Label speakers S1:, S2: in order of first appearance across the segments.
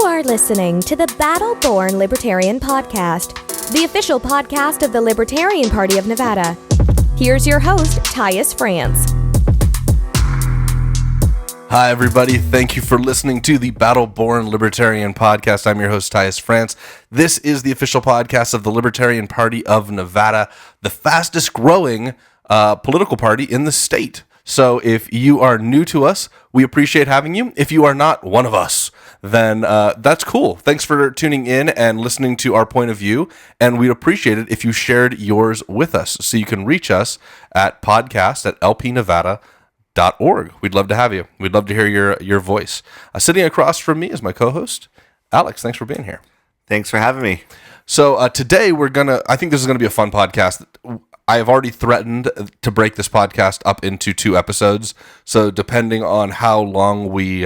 S1: are listening to the Battle Born Libertarian podcast, the official podcast of the Libertarian Party of Nevada. Here's your host, Tyus France.
S2: Hi, everybody. Thank you for listening to the Battle Born Libertarian podcast. I'm your host, Tyus France. This is the official podcast of the Libertarian Party of Nevada, the fastest growing political party in the state. So if you are new to us, we appreciate having you. If you are not one of us, then that's cool. Thanks for tuning in and listening to our point of view. And we'd appreciate it if you shared yours with us. So you can reach us at podcast@lpnevada.org. We'd love to have you. We'd love to hear your voice. Sitting across from me is my co-host, Alex. Thanks for being here.
S3: Thanks for having me.
S2: So today I think this is going to be a fun podcast. I have already threatened to break this podcast up into 2 episodes. So depending on how long we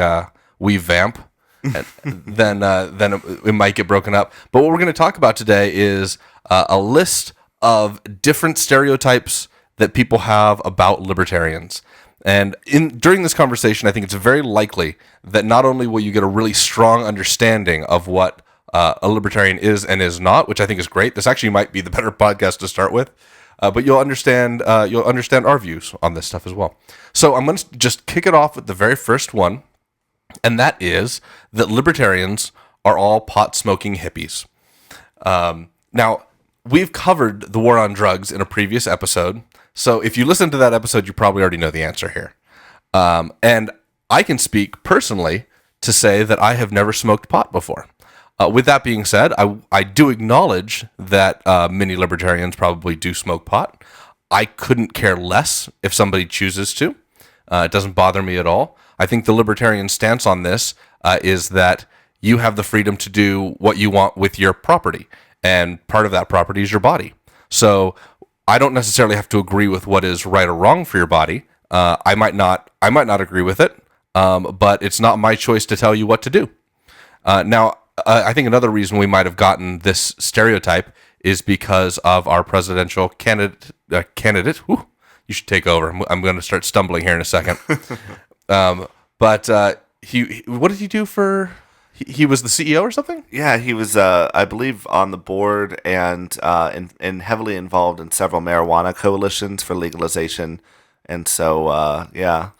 S2: vamp, then it might get broken up. But what we're going to talk about today is a list of different stereotypes that people have about libertarians. And during this conversation, I think it's very likely that not only will you get a really strong understanding of what a libertarian is and is not, which I think is great. This actually might be the better podcast to start with. But you'll understand our views on this stuff as well. So I'm going to just kick it off with the very first one, and that is that libertarians are all pot-smoking hippies. Now, we've covered the war on drugs in a previous episode, so if you listen to that episode, you probably already know the answer here. And I can speak personally to say that I have never smoked pot before. With that being said, I do acknowledge that many libertarians probably do smoke pot. I couldn't care less if somebody chooses to. It doesn't bother me at all. I think the libertarian stance on this is that you have the freedom to do what you want with your property, and part of that property is your body. So I don't necessarily have to agree with what is right or wrong for your body. I might not agree with it, but it's not my choice to tell you what to do. Now, I think another reason we might have gotten this stereotype is because of our presidential candidate. Whew, you should take over. I'm going to start stumbling here in a second. But what did he do for? He was the CEO or something?
S3: Yeah, he was, I believe, on the board and heavily involved in several marijuana coalitions for legalization. And so, yeah,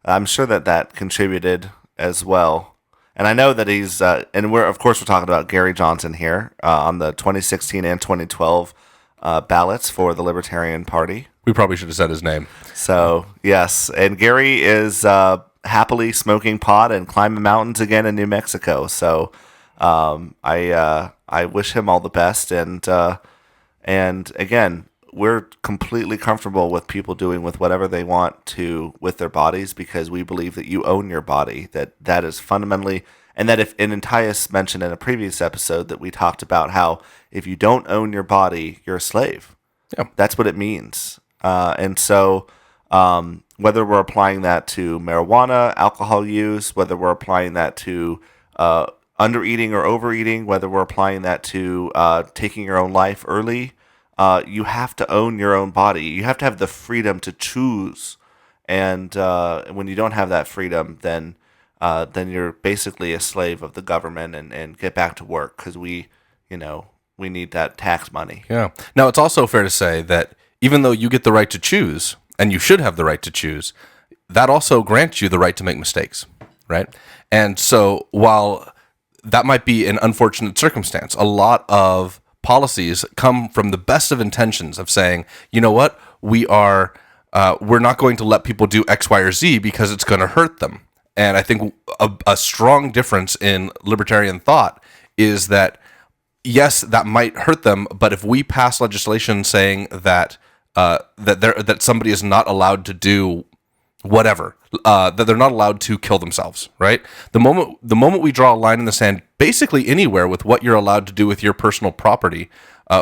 S3: I'm sure that contributed as well. And I know that he's, and we're talking about Gary Johnson here on the 2016 and 2012 ballots for the Libertarian Party.
S2: We probably should have said his name.
S3: So, yes. And Gary is happily smoking pot and climbing mountains again in New Mexico. So I wish him all the best. And again, we're completely comfortable with people doing with whatever they want to with their bodies, because we believe that you own your body, that is fundamentally, and that Tyus mentioned in a previous episode that we talked about how if you don't own your body, you're a slave.
S2: Yeah. That's
S3: what it means. And so whether we're applying that to marijuana, alcohol use, whether we're applying that to undereating or overeating, whether we're applying that to taking your own life early, you have to own your own body. You have to have the freedom to choose. And when you don't have that freedom, then you're basically a slave of the government and get back to work, because we need that tax money.
S2: Yeah. Now, it's also fair to say that even though you get the right to choose, and you should have the right to choose, that also grants you the right to make mistakes, right? And so while that might be an unfortunate circumstance, a lot of policies come from the best of intentions of saying, you know what, we're not going to let people do X, Y, or Z because it's going to hurt them. And I think a strong difference in libertarian thought is that, yes, that might hurt them, but if we pass legislation saying that that somebody is not allowed to do whatever, that they're not allowed to kill themselves, right? The moment we draw a line in the sand, basically anywhere with what you're allowed to do with your personal property,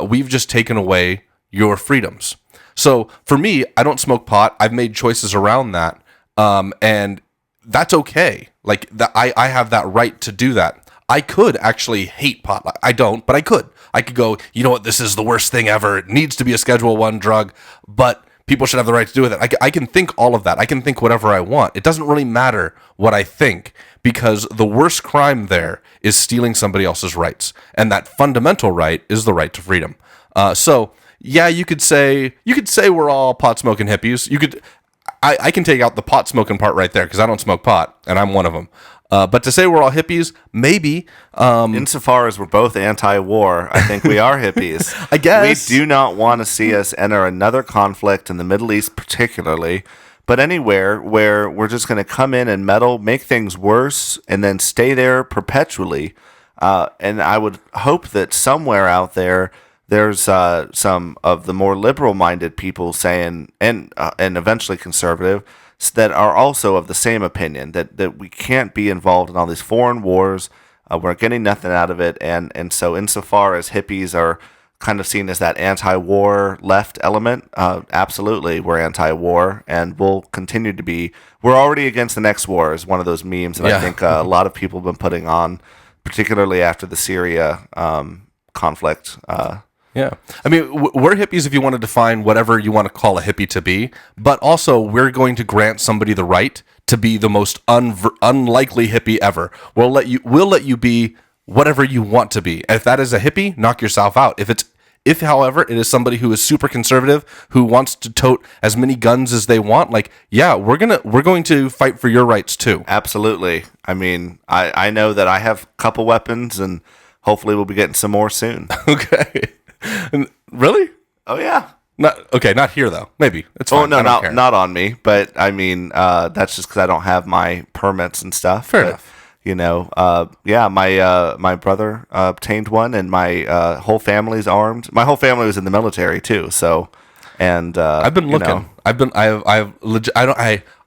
S2: we've just taken away your freedoms. So for me, I don't smoke pot. I've made choices around that, and that's okay. Like that, I have that right to do that. I could actually hate pot. I don't, but I could. I could go, you know what, this is the worst thing ever. It needs to be a Schedule I drug. But people should have the right to do with it. I can think all of that. I can think whatever I want. It doesn't really matter what I think, because the worst crime there is stealing somebody else's rights. And that fundamental right is the right to freedom. So yeah, you could say we're all pot smoking hippies. I can take out the pot smoking part right there, because I don't smoke pot, and I'm one of them. But to say we're all hippies, maybe.
S3: Insofar as we're both anti-war, I think we are hippies.
S2: I guess.
S3: We do not want to see us enter another conflict in the Middle East particularly, but anywhere where we're just going to come in and meddle, make things worse, and then stay there perpetually. And I would hope that somewhere out there, there's some of the more liberal-minded people saying, and eventually conservative, that are also of the same opinion, that we can't be involved in all these foreign wars. We're getting nothing out of it. And so insofar as hippies are kind of seen as that anti-war left element, absolutely, we're anti-war, and we'll continue to be. We're already against the next war is one of those memes that I think a lot of people have been putting on, particularly after the Syria conflict.
S2: Yeah. I mean, we're hippies if you want to define whatever you want to call a hippie to be, but also we're going to grant somebody the right to be the most unlikely hippie ever. We'll let you be whatever you want to be. If that is a hippie, knock yourself out. If however it is somebody who is super conservative, who wants to tote as many guns as they want, like, yeah, we're going to fight for your rights too.
S3: Absolutely. I mean, I know that I have a couple weapons, and hopefully we'll be getting some more soon.
S2: Okay. Really?
S3: Oh yeah.
S2: Not here though. Maybe it's fine.
S3: Oh no, not on me. But I mean, that's just because I don't have my permits and stuff.
S2: Fair enough.
S3: You know, my brother obtained one, and my whole family's armed. My whole family was in the military too. So, and
S2: I've been looking. I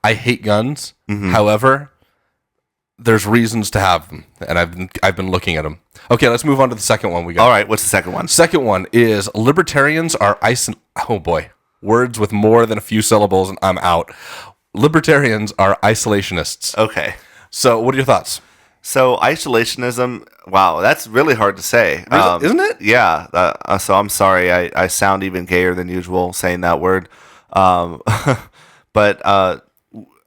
S2: hate guns. Mm-hmm. However, there's reasons to have them, and I've been looking at them. Okay, let's move on to the second one we got.
S3: All right, what's the second one?
S2: Second one is libertarians are oh boy, words with more than a few syllables and I'm out. Libertarians are isolationists.
S3: Okay.
S2: So, what are your thoughts?
S3: So, isolationism, wow, that's really hard to say.
S2: Isn't it?
S3: Yeah. So, I'm sorry, I sound even gayer than usual saying that word. But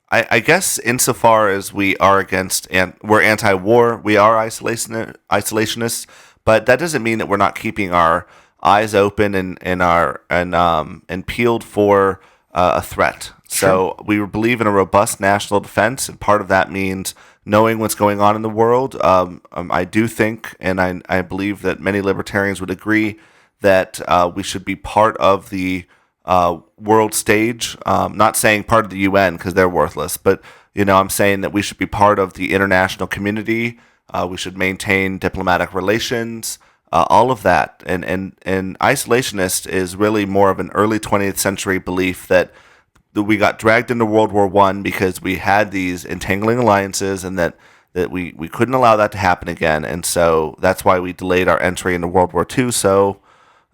S3: I guess insofar as we are against and we're anti-war, we are isolationists, but that doesn't mean that we're not keeping our eyes open and peeled for a threat.
S2: Sure.
S3: So we believe in a robust national defense, and part of that means knowing what's going on in the world. I do think, and I believe that many libertarians would agree that we should be part of the world stage. Not saying part of the UN because they're worthless, but I'm saying that we should be part of the international community. We should maintain diplomatic relations, all of that. And isolationist is really more of an early 20th century belief that we got dragged into World War I because we had these entangling alliances, and that we couldn't allow that to happen again. And so that's why we delayed our entry into World War II so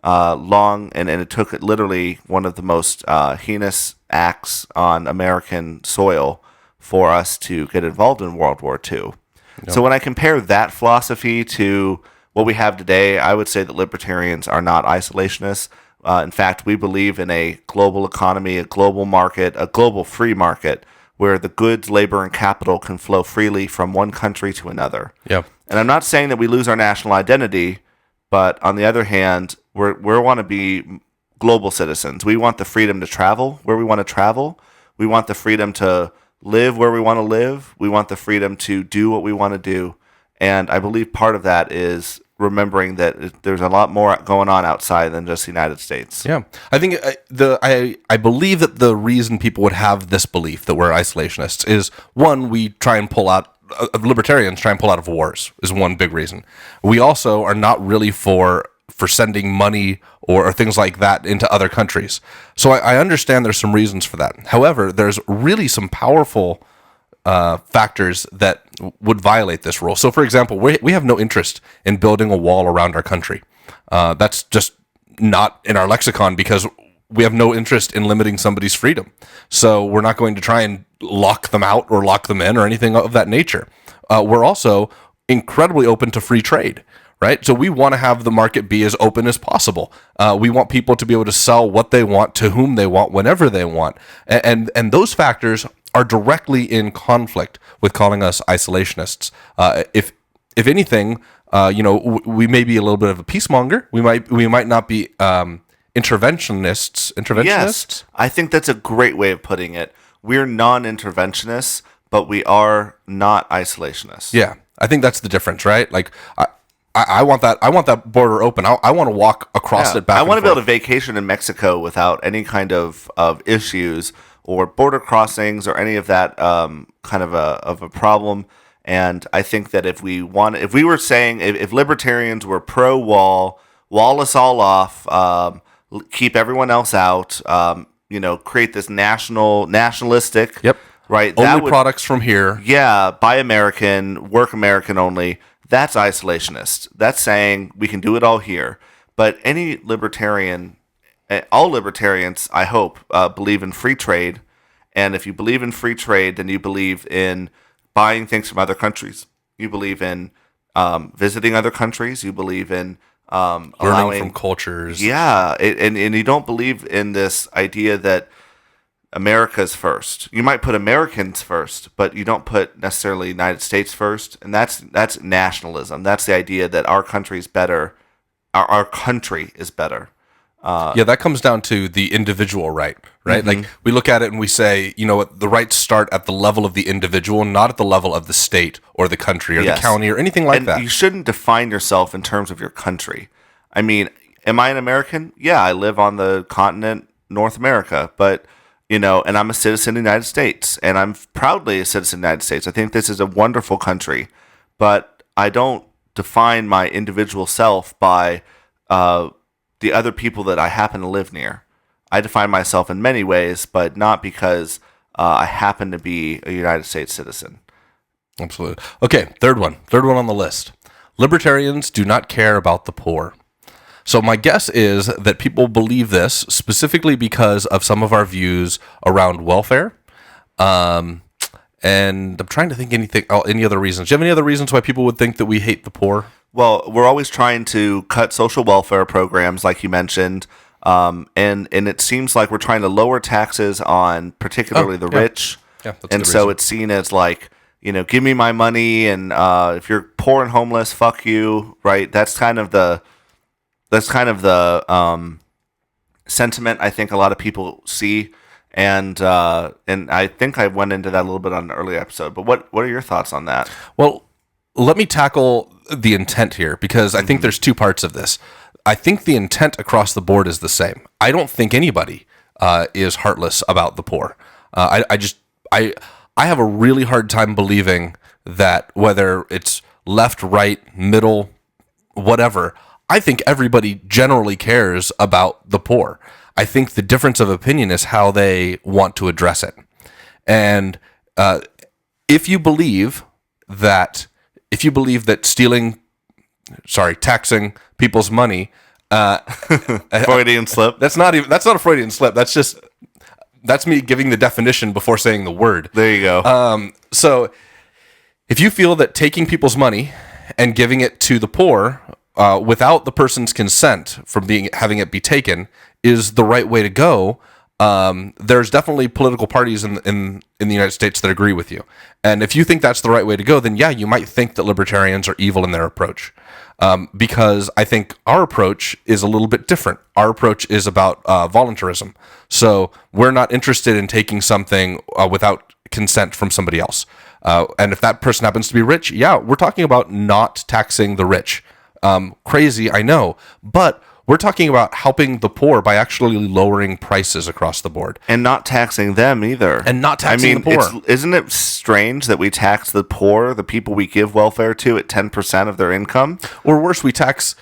S3: long, and it took literally one of the most heinous acts on American soil for us to get involved in World War II. Yep. So when I compare that philosophy to what we have today, I would say that libertarians are not isolationists. In fact, we believe in a global economy, a global market, a global free market, where the goods, labor, and capital can flow freely from one country to another.
S2: Yep.
S3: And I'm not saying that we lose our national identity, but on the other hand, we want to be global citizens. We want the freedom to travel where we want to travel. We want the freedom to live where we want to live. We want the freedom to do what we want to do. And I believe part of that is remembering that there's a lot more going on outside than just the United States.
S2: Yeah. I think I believe that the reason people would have this belief that we're isolationists is, one, we try and pull out libertarians try and pull out of wars is one big reason. We also are not really for sending money or things like that into other countries. So I understand there's some reasons for that. However, there's really some powerful factors that would violate this rule. So, for example, we have no interest in building a wall around our country. That's just not in our lexicon because we have no interest in limiting somebody's freedom. So we're not going to try and lock them out or lock them in or anything of that nature. We're also incredibly open to free trade, right? So we want to have the market be as open as possible. We want people to be able to sell what they want to whom they want whenever they want, and those factors are directly in conflict with calling us isolationists. If anything, we may be a little bit of a peacemonger. We might not be interventionists.
S3: Yes, I think that's a great way of putting it. We're non-interventionists, but we are not isolationists.
S2: Yeah, I think that's the difference, right? Like, I want that border open. I want to walk across it back.
S3: I want to be able to vacation in Mexico without any kind of issues or border crossings or any of that kind of a problem. And I think that if we were saying if libertarians were pro-wall, wall us all off, keep everyone else out, create this nationalistic, right?
S2: Only products from here.
S3: Yeah, buy American, work American only. That's isolationist. That's saying we can do it all here. But any libertarian, all libertarians, I hope, believe in free trade. And if you believe in free trade, then you believe in buying things from other countries. You believe in visiting other countries. You believe in
S2: learning from cultures.
S3: Yeah, and you don't believe in this idea that America's first. You might put Americans first, but you don't put necessarily United States first, and that's nationalism. That's the idea that our country is better. Our country is better.
S2: That comes down to the individual right?
S3: Mm-hmm.
S2: Like, we look at it and we say, the rights start at the level of the individual, not at the level of the state or the country or the county or anything like that.
S3: You shouldn't define yourself in terms of your country. I mean, am I an American? Yeah, I live on the continent North America, but and I'm a citizen of the United States, and I'm proudly a citizen of the United States. I think this is a wonderful country, but I don't define my individual self by the other people that I happen to live near. I define myself in many ways, but not because I happen to be a United States citizen.
S2: Absolutely. Okay, third one on the list. Libertarians do not care about the poor. So my guess is that people believe this specifically because of some of our views around welfare. And I'm trying to think any other reasons. Do you have any other reasons why people would think that we hate the poor?
S3: Well, we're always trying to cut social welfare programs, like you mentioned, and it seems like we're trying to lower taxes on particularly the rich.
S2: Yeah, that's
S3: and so it's seen as like, give me my money, and if you're poor and homeless, fuck you, right? That's kind of the sentiment I think a lot of people see, and I think I went into that a little bit on an earlier episode. But what are your thoughts on that?
S2: Well, let me tackle the intent here, because I think there's two parts of this. I think the intent across the board is the same. I don't think anybody is heartless about the poor. I have a really hard time believing that whether it's left, right, middle, whatever, I think everybody generally cares about the poor. I think the difference of opinion is how they want to address it. And if you believe that taxing people's money,
S3: Freudian slip.
S2: That's not a Freudian slip. That's me giving the definition before saying the word.
S3: There you go.
S2: So if you feel that taking people's money and giving it to the poor without the person's consent from having it be taken is the right way to go, there's definitely political parties in the United States that agree with you. And if you think that's the right way to go, then yeah, you might think that libertarians are evil in their approach. Because I think our approach is a little bit different. Our approach is about voluntarism. So we're not interested in taking something without consent from somebody else. And if that person happens to be rich, yeah, we're talking about not taxing the rich. Crazy, I know, but we're talking about helping the poor by actually lowering prices across the board.
S3: And not taxing them either.
S2: And not taxing the poor.
S3: Isn't it strange that we tax the poor, the people we give welfare to, at 10% of their income?
S2: Or worse, we tax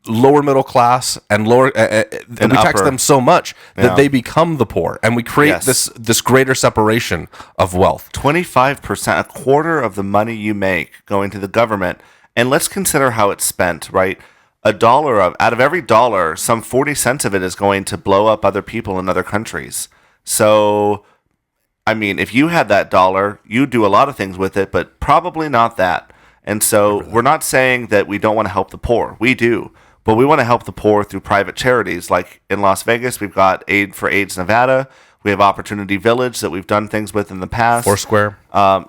S2: lower middle class and lower, and we tax them so much that they become the poor, and we create this greater separation of wealth.
S3: 25%, a quarter of the money you make going to the government, and let's consider how it's spent, right? Out of every dollar, some 40 cents of it is going to blow up other people in other countries. So, I mean, if you had that dollar, you'd do a lot of things with it, but probably not that. And so we're not saying that we don't want to help the poor. We do. But we want to help the poor through private charities. Like in Las Vegas, we've got Aid for AIDS Nevada. We have Opportunity Village that we've done things with in the past.
S2: Foursquare.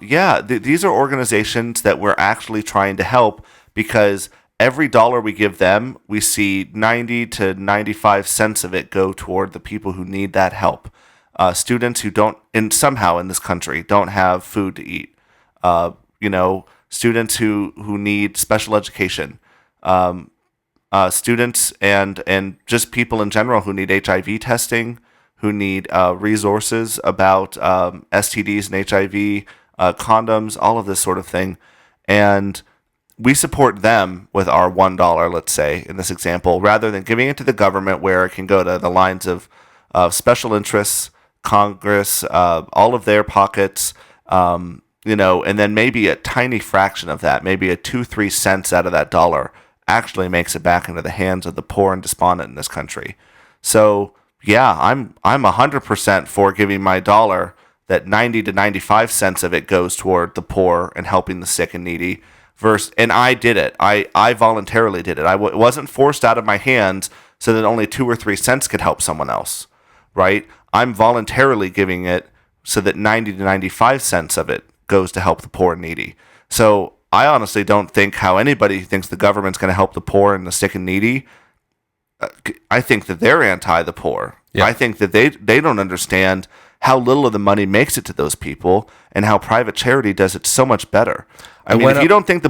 S3: These are organizations that we're actually trying to help, because every dollar we give them, we see 90 to 95 cents of it go toward the people who need that help. Students who somehow in this country don't have food to eat. Students who need special education. Students and just people in general who need HIV testing, who need resources about STDs and HIV, condoms, all of this sort of thing. And we support them with our $1, let's say, in this example, rather than giving it to the government where it can go to the lines of special interests, Congress, all of their pockets, and then maybe a tiny fraction of that, maybe a 2-3 cents out of that dollar actually makes it back into the hands of the poor and despondent in this country. So yeah, I'm 100% for giving my dollar that 90 to 95 cents of it goes toward the poor and helping the sick and needy. And I did it. I voluntarily did it. It wasn't forced out of my hands so that only 2 or 3 cents could help someone else, right? I'm voluntarily giving it so that 90 to 95 cents of it goes to help the poor and needy. So I honestly don't think how anybody thinks the government's going to help the poor and the sick and needy. I think that they're anti the poor. Yeah. I think that they don't understand how little of the money makes it to those people and how private charity does it so much better. I mean, if you don't think the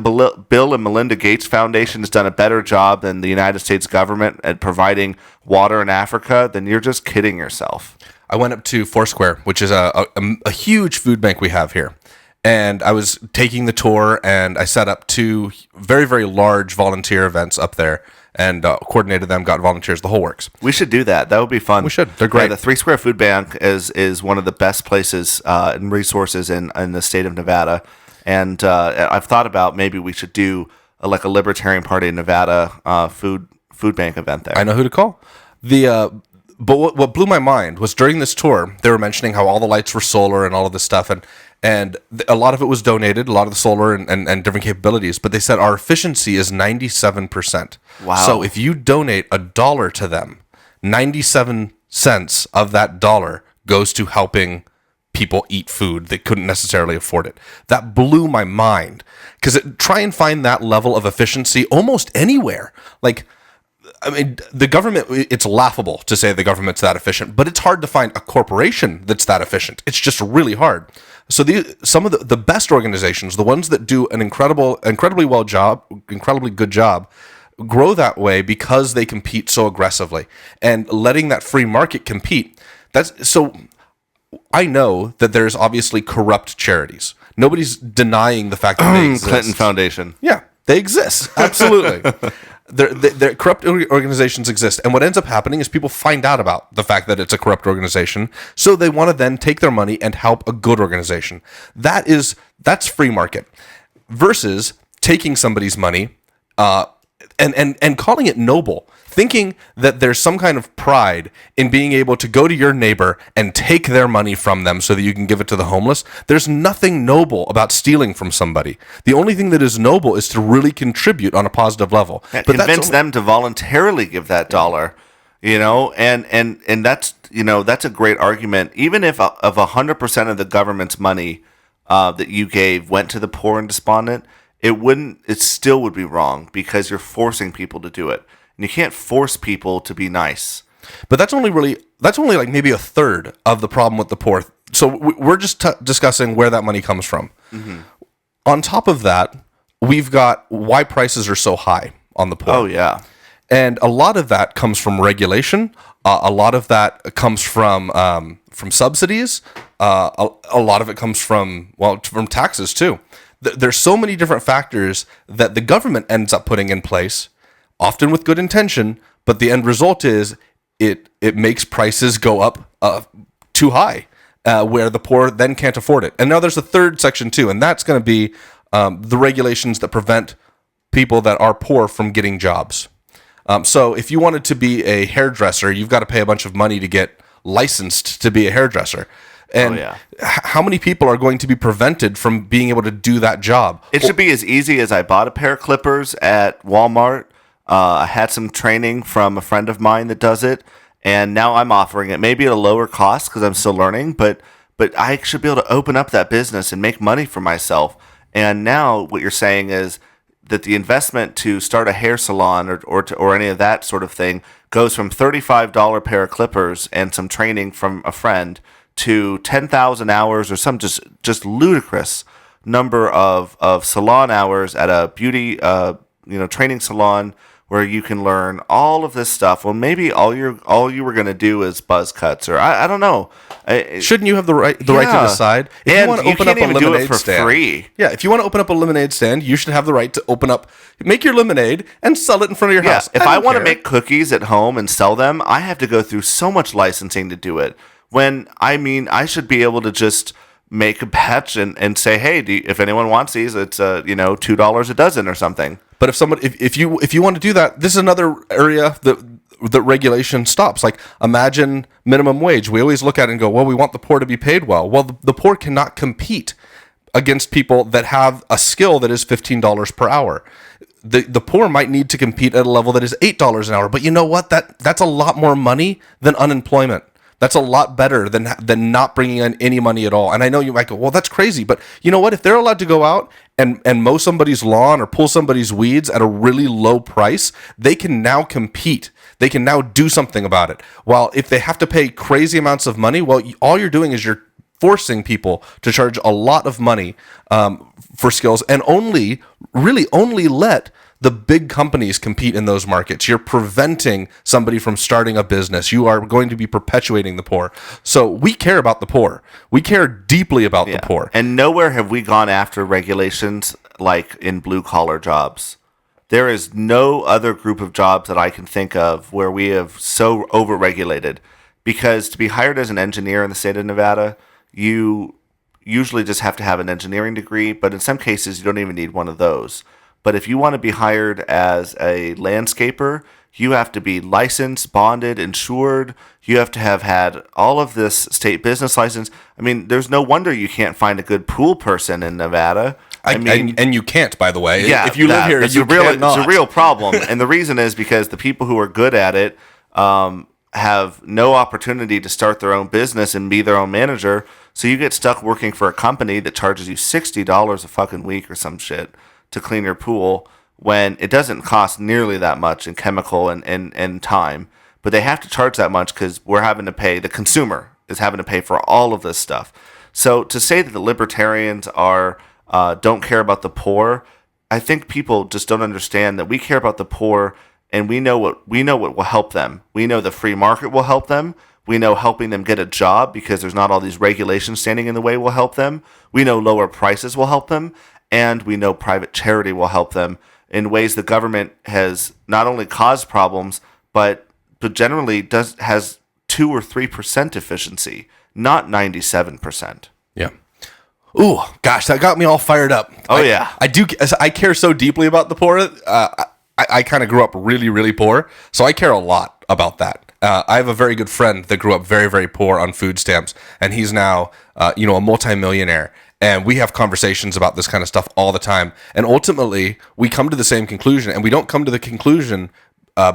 S3: Bill and Melinda Gates Foundation has done a better job than the United States government at providing water in Africa, then you're just kidding yourself.
S2: I went up to Foursquare, which is a huge food bank we have here. And I was taking the tour, and I set up 2 very, very large volunteer events up there and coordinated them, got volunteers, the whole works.
S3: We should do that. That would be fun.
S2: We should. They're great.
S3: Yeah, the 3 Square Food Bank is one of the best places and resources in the state of Nevada. And I've thought about maybe we should do a Libertarian Party in Nevada food bank event there.
S2: I know who to call. But what blew my mind was during this tour, they were mentioning how all the lights were solar and all of this stuff, and a lot of it was donated, a lot of the solar and different capabilities, but they said our efficiency is 97%.
S3: Wow.
S2: So if you donate $1 to them, 97 cents of that dollar goes to helping people eat food that couldn't necessarily afford it. That blew my mind, because try and find that level of efficiency almost anywhere. The government, it's laughable to say the government's that efficient, but it's hard to find a corporation that's that efficient. It's just really hard. So some of the best organizations, the ones that do an incredibly good job, grow that way because they compete so aggressively and letting that free market compete. So I know that there's obviously corrupt charities. Nobody's denying the fact that they exist.
S3: Clinton Foundation.
S2: Yeah, they exist. Absolutely. They're corrupt organizations exist, and what ends up happening is people find out about the fact that it's a corrupt organization, so they want to then take their money and help a good organization. That's free market, versus taking somebody's money and calling it noble, thinking that there's some kind of pride in being able to go to your neighbor and take their money from them so that you can give it to the homeless. There's nothing noble about stealing from somebody. The only thing that is noble is to really contribute on a positive level.
S3: But convince them to voluntarily give that dollar, and that's a great argument. Even if 100% of the government's money that you gave went to the poor and despondent, it still would be wrong, because you're forcing people to do it. And you can't force people to be nice.
S2: But that's only like maybe a third of the problem with the poor. So we're just discussing where that money comes from. Mm-hmm. On top of that, we've got why prices are so high on the poor.
S3: Oh, yeah.
S2: And a lot of that comes from regulation. A lot of that comes from subsidies. A lot of it comes from taxes too. There's so many different factors that the government ends up putting in place, often with good intention, but the end result is it makes prices go up too high, where the poor then can't afford it. And now there's a third section too, and that's going to be the regulations that prevent people that are poor from getting jobs. So if you wanted to be a hairdresser, you've got to pay a bunch of money to get licensed to be a hairdresser. And
S3: yeah.
S2: How many people are going to be prevented from being able to do that job?
S3: It should be as easy as I bought a pair of clippers at Walmart. I had some training from a friend of mine that does it, and now I'm offering it maybe at a lower cost because I'm still learning, but I should be able to open up that business and make money for myself. And now what you're saying is that the investment to start a hair salon or any of that sort of thing goes from $35 pair of clippers and some training from a friend to 10,000 hours or some just ludicrous number of salon hours at a beauty training salon where you can learn all of this stuff. Well, maybe all you were going to do is buzz cuts, or I don't know.
S2: Shouldn't you have the right to decide? If
S3: and
S2: you want to open up a lemonade stand
S3: free.
S2: Yeah, if you want to open up a lemonade stand, you should have the right to make your lemonade and sell it in front of your house.
S3: If I want to
S2: care.
S3: make cookies at home and sell them, I have to go through so much licensing to do it. When I should be able to just make a batch and say, hey, if anyone wants these, it's $2 a dozen or something.
S2: But if you want to do that, this is another area that regulation stops. Like, imagine minimum wage. We always look at it and go, well, we want the poor to be paid well. Well, the poor cannot compete against people that have a skill that is $15 per hour. The poor might need to compete at a level that is $8 an hour. But you know what? That's a lot more money than unemployment. That's a lot better than not bringing in any money at all. And I know you might go, well, that's crazy. But you know what? If they're allowed to go out and mow somebody's lawn or pull somebody's weeds at a really low price, they can now compete. They can now do something about it. While if they have to pay crazy amounts of money, well, all you're doing is you're forcing people to charge a lot of money for skills and only let the big companies compete in those markets. You're preventing somebody from starting a business. You are going to be perpetuating the poor. So we care about the poor. We care deeply about the poor.
S3: And nowhere have we gone after regulations like in blue-collar jobs. There is no other group of jobs that I can think of where we have so overregulated. Because to be hired as an engineer in the state of Nevada, you usually just have to have an engineering degree, but in some cases you don't even need one of those. But if you want to be hired as a landscaper, you have to be licensed, bonded, insured. You have to have had all of this state business license. I mean, there's no wonder you can't find a good pool person in Nevada.
S2: And you can't, by the way.
S3: Yeah,
S2: if you live here,
S3: it's
S2: you cannot.
S3: It's a real problem. And the reason is because the people who are good at it have no opportunity to start their own business and be their own manager. So you get stuck working for a company that charges you $60 a fucking week or some shit to clean your pool when it doesn't cost nearly that much in chemical and time. But they have to charge that much because we're having to pay, the consumer is having to pay for all of this stuff. So to say that the libertarians don't care about the poor, I think people just don't understand that we care about the poor and we know what will help them. We know the free market will help them. We know helping them get a job because there's not all these regulations standing in the way will help them. We know lower prices will help them. And we know private charity will help them in ways the government has not only caused problems, but generally has 2 or 3% efficiency, not 97%.
S2: Yeah. Ooh, gosh, that got me all fired up. I care so deeply about the poor. I kind of grew up really, really poor, so I care a lot about that. I have a very good friend that grew up very, very poor on food stamps, and he's now, a multimillionaire. And we have conversations about this kind of stuff all the time. And ultimately, we come to the same conclusion. And we don't come to the conclusion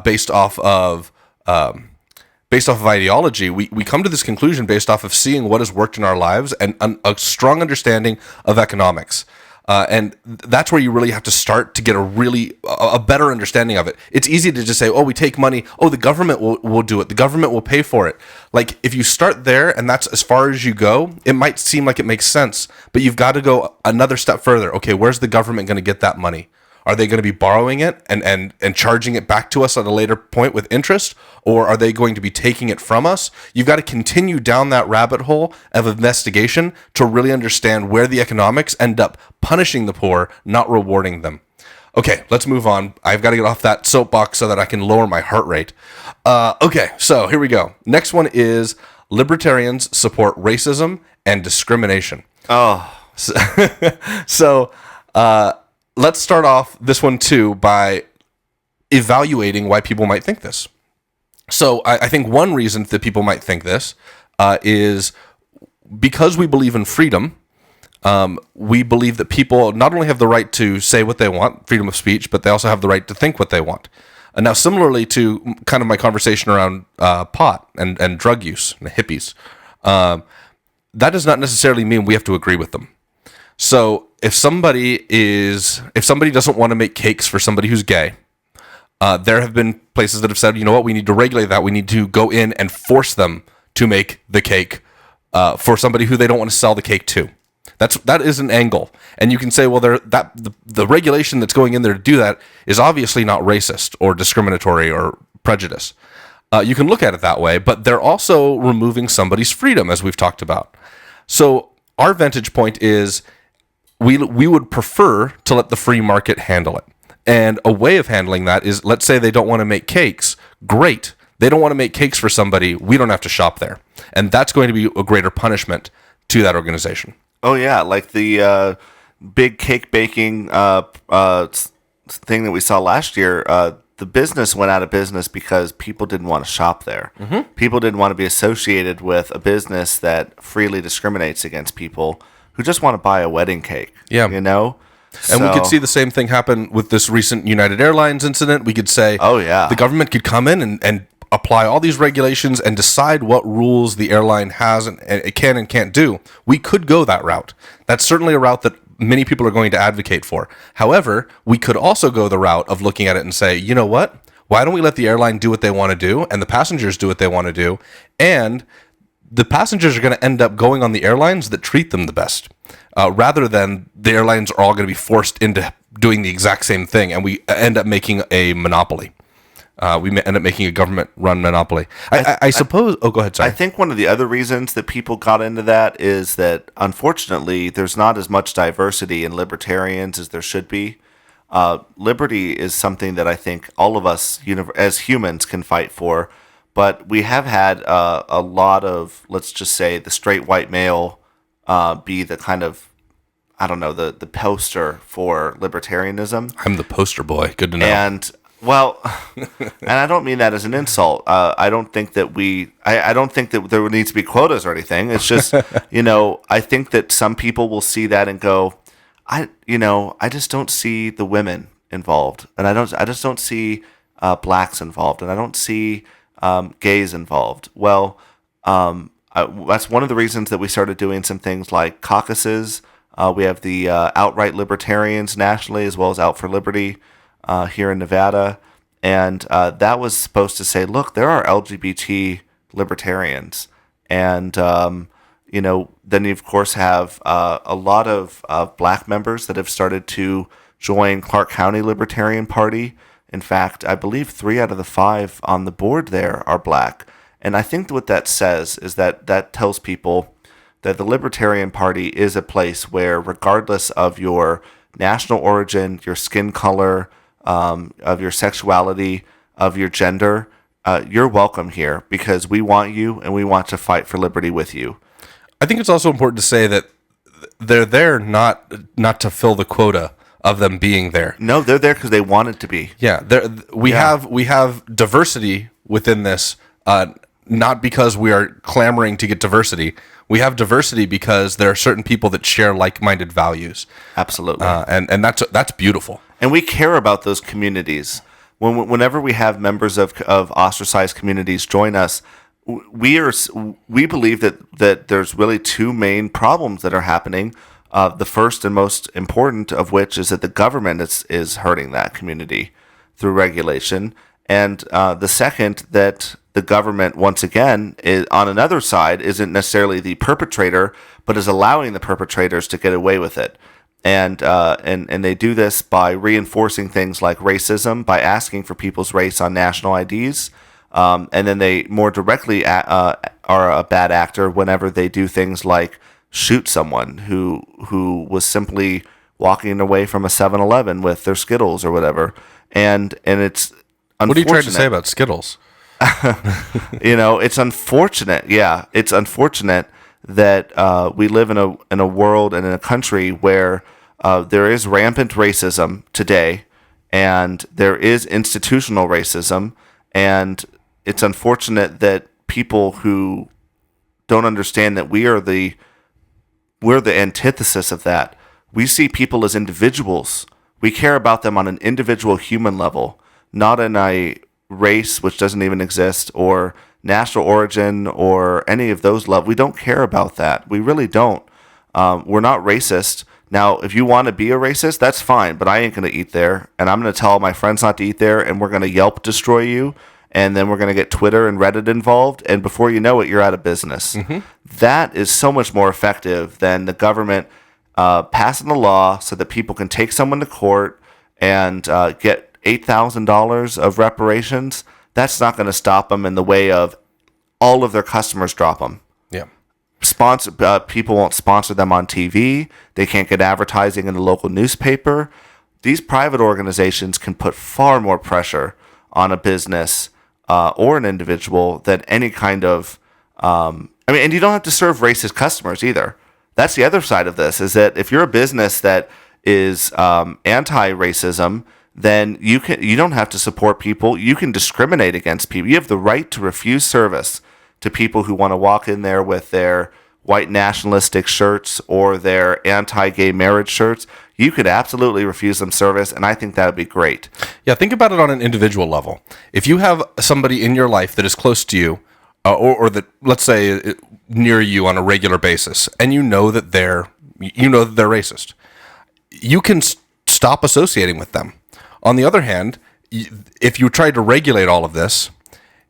S2: based off of ideology. We come to this conclusion based off of seeing what has worked in our lives and a strong understanding of economics. And that's where you really have to start to get a better understanding of it. It's easy to just say, oh, we take money. Oh, the government will do it. The government will pay for it. Like, if you start there and that's as far as you go, it might seem like it makes sense, but you've got to go another step further. Okay, where's the government going to get that money? Are they going to be borrowing it and charging it back to us at a later point with interest? Or are they going to be taking it from us? You've got to continue down that rabbit hole of investigation to really understand where the economics end up punishing the poor, not rewarding them. Okay, let's move on. I've got to get off that soapbox so that I can lower my heart rate. Okay, so here we go. Next one is libertarians support racism and discrimination.
S3: Oh.
S2: So let's start off this one too by evaluating why people might think this. So I think one reason that people might think this is because we believe in freedom, we believe that people not only have the right to say what they want, freedom of speech, but they also have the right to think what they want. And now, similarly to kind of my conversation around pot and drug use and hippies, that does not necessarily mean we have to agree with them. So if somebody doesn't want to make cakes for somebody who's gay, there have been places that have said, you know what, we need to regulate that. We need to go in and force them to make the cake for somebody who they don't want to sell the cake to. That is an angle, and you can say, well, the regulation that's going in there to do that is obviously not racist or discriminatory or prejudice. You can look at it that way, but they're also removing somebody's freedom, as we've talked about. So our vantage point is we would prefer to let the free market handle it, and a way of handling that is, let's say they don't want to make cakes. Great, they don't want to make cakes for somebody. We don't have to shop there, and that's going to be a greater punishment to that organization.
S3: Oh yeah, like the big cake baking thing that we saw last year. The business went out of business because people didn't want to shop there. Mm-hmm. People didn't want to be associated with a business that freely discriminates against people who just want to buy a wedding cake.
S2: Yeah,
S3: you know.
S2: And we could see the same thing happen with this recent United Airlines incident. We could say, oh yeah, the government could come in and apply all these regulations and decide what rules the airline has and it can and can't do. We could go that route. That's certainly a route that many people are going to advocate for. However, we could also go the route of looking at it and say, you know what? Why don't we let the airline do what they want to do and the passengers do what they want to do? And the passengers are going to end up going on the airlines that treat them the best, rather than the airlines are all going to be forced into doing the exact same thing, and we end up making a monopoly. We end up making a government-run monopoly. I suppose... Oh, go ahead, sorry.
S3: I think one of the other reasons that people got into that is that, unfortunately, there's not as much diversity in libertarians as there should be. Liberty is something that I think all of us as humans can fight for, but we have had a lot of, let's just say, the straight white male be the kind of, I don't know, the poster for libertarianism.
S2: I'm the poster boy. Good to know.
S3: And... well, and I don't mean that as an insult. I don't think that I don't think that there needs to be quotas or anything. It's just, I think that some people will see that and go, I just don't see the women involved, and I just don't see blacks involved, and I don't see gays involved. Well, that's one of the reasons that we started doing some things like caucuses. We have the outright libertarians nationally, as well as Out for Liberty. Here in Nevada, and that was supposed to say, look, there are LGBT libertarians, and then you of course have a lot of black members that have started to join Clark County Libertarian Party. In fact, I believe 3 out of the 5 on the board there are black, and I think what that says is that tells people that the Libertarian Party is a place where, regardless of your national origin, your skin color, of your sexuality, of your gender, you're welcome here because we want you and we want to fight for liberty with you.
S2: I think it's also important to say that they're there not to fill the quota of them being there.
S3: No, they're there because they want it to be.
S2: Yeah, we have diversity within this, not because we are clamoring to get diversity. We have diversity because there are certain people that share like-minded values.
S3: Absolutely,
S2: and that's beautiful.
S3: And we care about those communities. Whenever we have members of ostracized communities join us, we believe that there's really 2 main problems that are happening. The first and most important of which is that the government is hurting that community through regulation, and the second, that the government, once again, is, on another side, isn't necessarily the perpetrator, but is allowing the perpetrators to get away with it. And they do this by reinforcing things like racism, by asking for people's race on national IDs, and then they more directly are a bad actor whenever they do things like shoot someone who was simply walking away from a 7-Eleven with their Skittles or whatever. And it's unfortunate.
S2: What are you trying to say about Skittles?
S3: It's unfortunate. Yeah, it's unfortunate that we live in a world and in a country where there is rampant racism today, and there is institutional racism, and it's unfortunate that people who don't understand that we're the antithesis of that. We see people as individuals. We care about them on an individual human level, not in a race which doesn't even exist, or national origin, or any of those levels. We don't care about that. We really don't. We're not racist. Now, if you want to be a racist, that's fine, but I ain't going to eat there, and I'm going to tell my friends not to eat there, and we're going to Yelp destroy you, and then we're going to get Twitter and Reddit involved, and before you know it, you're out of business. That is so much more effective than the government passing a law so that people can take someone to court and get $8,000 of reparations. That's not going to stop them in the way of all of their customers drop them.
S2: Yeah.
S3: People won't sponsor them on TV. They can't get advertising in the local newspaper. These private organizations can put far more pressure on a business or an individual than any kind of... and you don't have to serve racist customers either. That's the other side of this, is that if you're a business that is anti-racism, then you don't have to support people. You can discriminate against people. You have the right to refuse service to people who want to walk in there with their white nationalistic shirts or their anti-gay marriage shirts. You could absolutely refuse them service, and I think that would be great.
S2: Yeah, think about it on an individual level. If you have somebody in your life that is close to you, or that, let's say, near you on a regular basis, and you know that they're racist, you can stop associating with them. On the other hand, if you try to regulate all of this,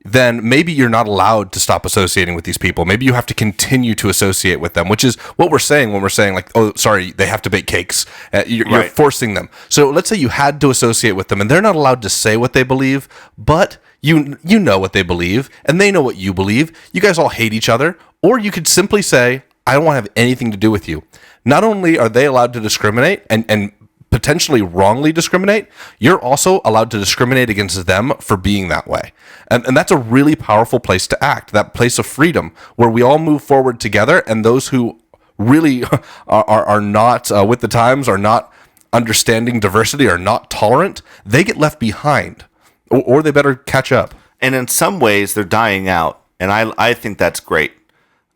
S2: then maybe you're not allowed to stop associating with these people. Maybe you have to continue to associate with them, which is what we're saying when we're saying, like, oh, sorry, they have to bake cakes. You're forcing them. So let's say you had to associate with them, and they're not allowed to say what they believe, but you know what they believe, and they know what you believe. You guys all hate each other. Or you could simply say, I don't want to have anything to do with you. Not only are they allowed to discriminate and potentially wrongly discriminate, you're also allowed to discriminate against them for being that way. And that's a really powerful place to act, that place of freedom where we all move forward together, and those who really are not with the times, are not understanding diversity, are not tolerant, they get left behind, or they better catch up.
S3: And in some ways, they're dying out, and I think that's great.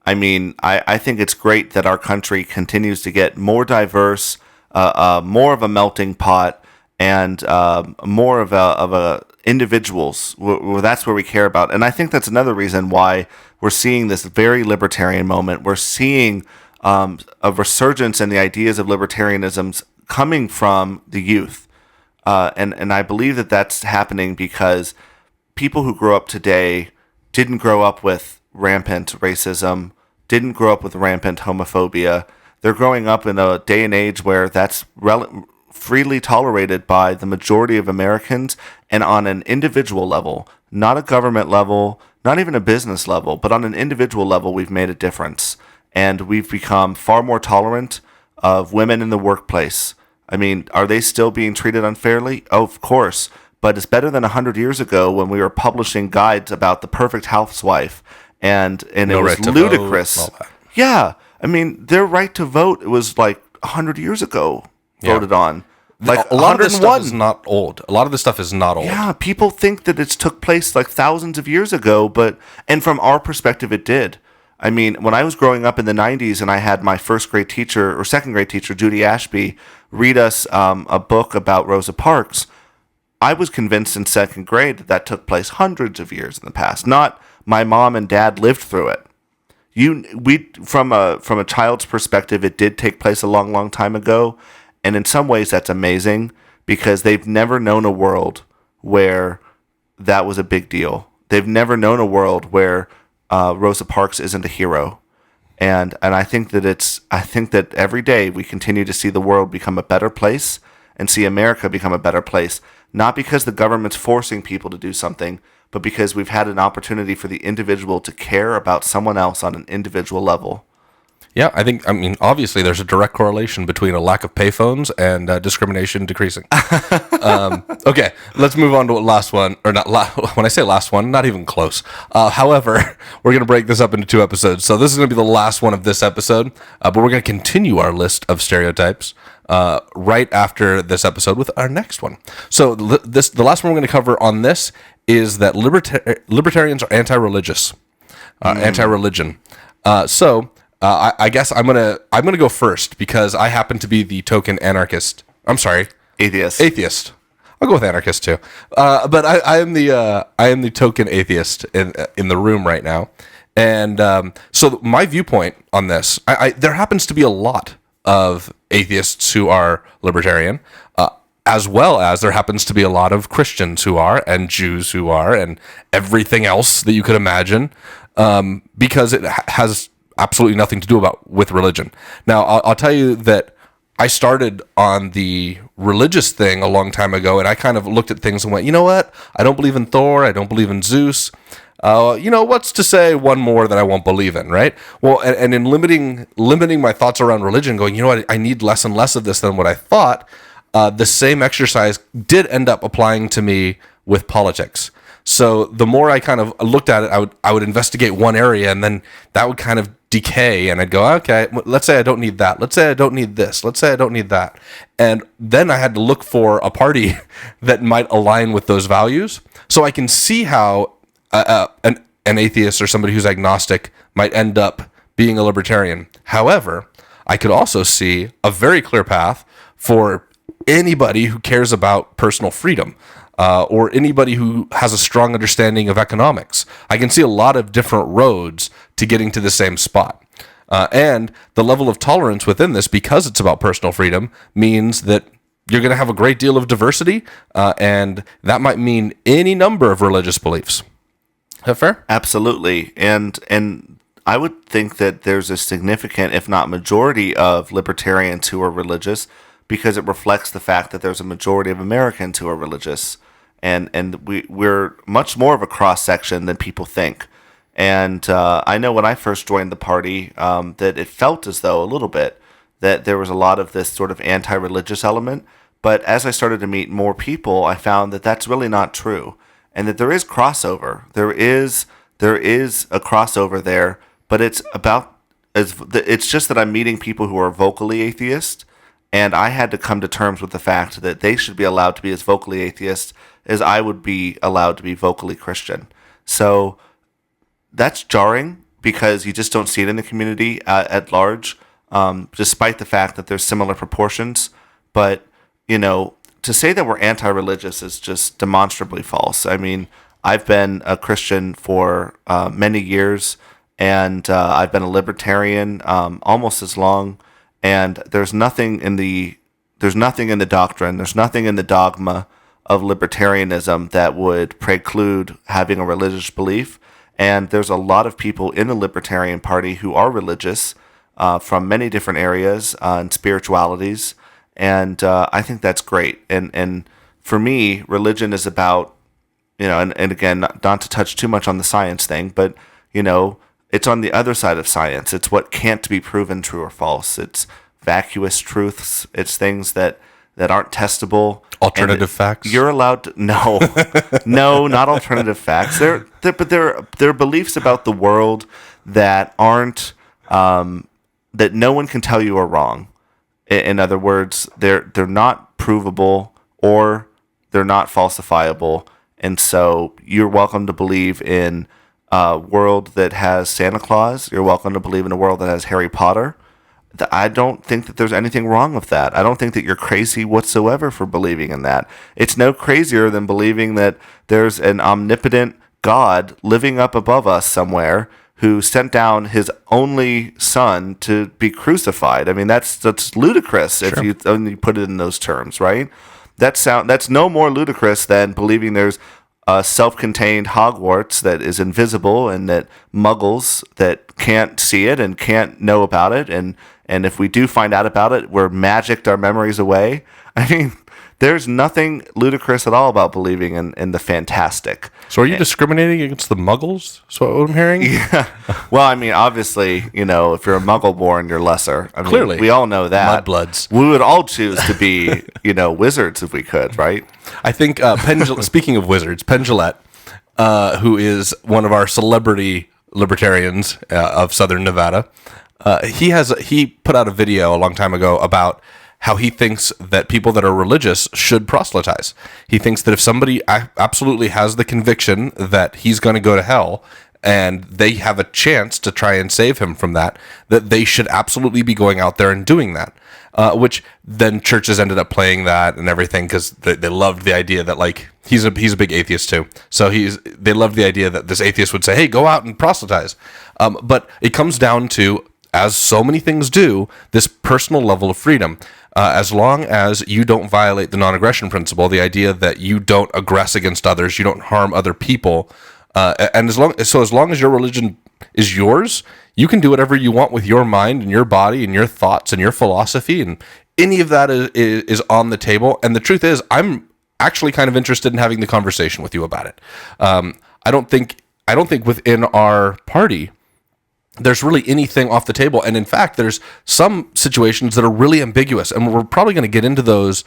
S3: I mean, I think it's great that our country continues to get more diverse, more of a melting pot, and more of a individuals. That's where we care about. And I think that's another reason why we're seeing this very libertarian moment. We're seeing a resurgence in the ideas of libertarianism coming from the youth. And I believe that that's happening because people who grow up today didn't grow up with rampant racism, didn't grow up with rampant homophobia. They're growing up in a day and age where that's freely tolerated by the majority of Americans, and on an individual level, not a government level, not even a business level, but on an individual level, we've made a difference. And we've become far more tolerant of women in the workplace. I mean, are they still being treated unfairly? Oh, of course. But it's better than 100 years ago when we were publishing guides about the perfect housewife. And it was ludicrous. Yeah. I mean, their right to vote, it was like 100 years ago voted on. Like
S2: a lot of this stuff is not old. A lot of this stuff is not old.
S3: Yeah, people think that it's took place like thousands of years ago, and from our perspective, it did. I mean, when I was growing up in the 90s and I had my first grade teacher or second grade teacher, Judy Ashby, read us a book about Rosa Parks, I was convinced in second grade that took place hundreds of years in the past, not my mom and dad lived through it. From a child's perspective, it did take place a long, long time ago. And in some ways, that's amazing because they've never known a world where that was a big deal. They've never known a world where Rosa Parks isn't a hero. And I think that every day we continue to see the world become a better place and see America become a better place, not because the government's forcing people to do something, but because we've had an opportunity for the individual to care about someone else on an individual level.
S2: Yeah, I mean, obviously there's a direct correlation between a lack of payphones and discrimination decreasing. Okay, let's move on to the last one, or not. When I say last one, not even close. However, we're going to break this up into 2 episodes. So this is going to be the last one of this episode, but we're going to continue our list of stereotypes right after this episode with our next one. So the last one we're going to cover on this is that libertarians are anti-religious, anti-religion. I guess I'm gonna go first because I happen to be the token anarchist. I'm sorry, Atheist. I'll go with anarchist too. But I am the token atheist in the room right now, and so my viewpoint on this, there happens to be a lot of atheists who are libertarian, as well as there happens to be a lot of Christians who are, and Jews who are, and everything else that you could imagine, because it has absolutely nothing to do with religion. Now, I'll tell you that I started on the religious thing a long time ago, and I kind of looked at things and went, you know what? I don't believe in Thor. I don't believe in Zeus. What's to say one more that I won't believe in, right? Well, and in limiting my thoughts around religion, going, you know what? I need less and less of this than what I thought. The same exercise did end up applying to me with politics. So the more I kind of looked at it, I would investigate one area, and then that would kind of decay, and I'd go, okay, let's say I don't need that. Let's say I don't need this. Let's say I don't need that. And then I had to look for a party that might align with those values. So I can see how an atheist or somebody who's agnostic might end up being a libertarian. However, I could also see a very clear path for anybody who cares about personal freedom, or anybody who has a strong understanding of economics. I can see a lot of different roads to getting to the same spot. And the level of tolerance within this, because it's about personal freedom, means that you're going to have a great deal of diversity, and that might mean any number of religious beliefs. Is that fair?
S3: Absolutely. And I would think that there's a significant, if not majority, of libertarians who are religious, because it reflects the fact that there's a majority of Americans who are religious. And we're much more of a cross-section than people think. And I know when I first joined the party that it felt as though a little bit that there was a lot of this sort of anti-religious element. But as I started to meet more people, I found that that's really not true. And that there is crossover. There is a crossover there, but it's just that I'm meeting people who are vocally atheist, and I had to come to terms with the fact that they should be allowed to be as vocally atheist as I would be allowed to be vocally Christian. So that's jarring because you just don't see it in the community at large, despite the fact that there's similar proportions. But, to say that we're anti-religious is just demonstrably false. I mean, I've been a Christian for many years, and I've been a libertarian almost as long. And there's nothing in the doctrine, there's nothing in the dogma of libertarianism that would preclude having a religious belief. And there's a lot of people in the Libertarian Party who are religious from many different areas and spiritualities. And I think that's great. And for me, religion is about, and again, not to touch too much on the science thing, but, it's on the other side of science. It's what can't be proven true or false. It's vacuous truths. It's things that aren't testable.
S2: Alternative facts.
S3: You're allowed to, no, not alternative facts. They're beliefs about the world that aren't, that no one can tell you are wrong. In other words, they're not provable or they're not falsifiable. And so you're welcome to believe in a world that has Santa Claus. You're welcome to believe in a world that has Harry Potter. I don't think that there's anything wrong with that. I don't think that you're crazy whatsoever for believing in that. It's no crazier than believing that there's an omnipotent God living up above us somewhere who sent down his only son to be crucified. I mean, that's ludicrous. Sure. If you only put it in those terms, right? That's no more ludicrous than believing there's a self-contained Hogwarts that is invisible and that muggles that can't see it and can't know about it. And if we do find out about it, we're magicked our memories away. I mean, there's nothing ludicrous at all about believing in the fantastic.
S2: So are you discriminating against the muggles? Is what I'm hearing?
S3: Yeah. Well, I mean, obviously, if you're a muggle born, you're lesser. I mean,
S2: clearly.
S3: We all know that.
S2: Mudbloods.
S3: We would all choose to be, wizards if we could, right?
S2: I think, speaking of wizards, Penn Jillette, who is one of our celebrity libertarians of Southern Nevada, he put out a video a long time ago about how he thinks that people that are religious should proselytize. He thinks that if somebody absolutely has the conviction that he's going to go to hell, and they have a chance to try and save him from that they should absolutely be going out there and doing that. Which then churches ended up playing that and everything because they loved the idea that, like, he's a big atheist too. So they loved the idea that this atheist would say, hey, go out and proselytize. But it comes down to, as so many things do, this personal level of freedom. As long as you don't violate the non-aggression principle, the idea that you don't aggress against others, you don't harm other people, and as long as your religion is yours, you can do whatever you want with your mind and your body and your thoughts and your philosophy, and any of that is on the table. And the truth is, I'm actually kind of interested in having the conversation with you about it. I don't think within our party there's really anything off the table. And in fact, there's some situations that are really ambiguous, and we're probably going to get into those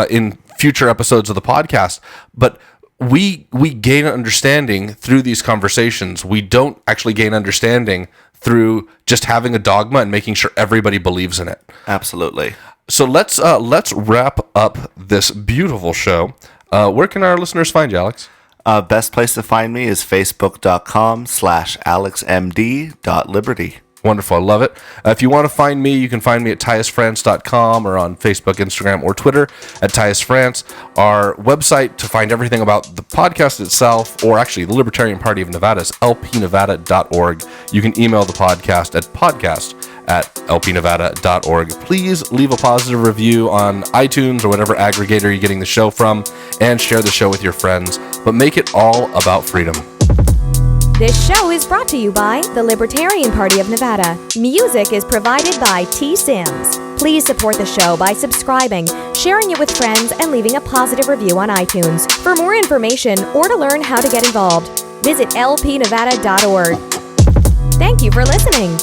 S2: in future episodes of the podcast. But we gain understanding through these conversations. We don't actually gain understanding through just having a dogma and making sure everybody believes in it.
S3: Absolutely.
S2: So let's wrap up this beautiful show. Where can our listeners find you, Alex?
S3: Best place to find me is facebook.com/alexmd.liberty.
S2: Wonderful. I love it. If you want to find me, you can find me at tyusfrance.com or on Facebook, Instagram, or Twitter at tyusfrance. Our website to find everything about the podcast itself, or actually the Libertarian Party of Nevada, is lpnevada.org. You can email the podcast at podcast@lpnevada.org. Please leave a positive review on iTunes or whatever aggregator you're getting the show from, and share the show with your friends. But make it all about freedom.
S1: This show is brought to you by the Libertarian Party of Nevada. Music is provided by T. Sims. Please support the show by subscribing, sharing it with friends, and leaving a positive review on iTunes. For more information or to learn how to get involved, visit lpnevada.org. Thank you for listening.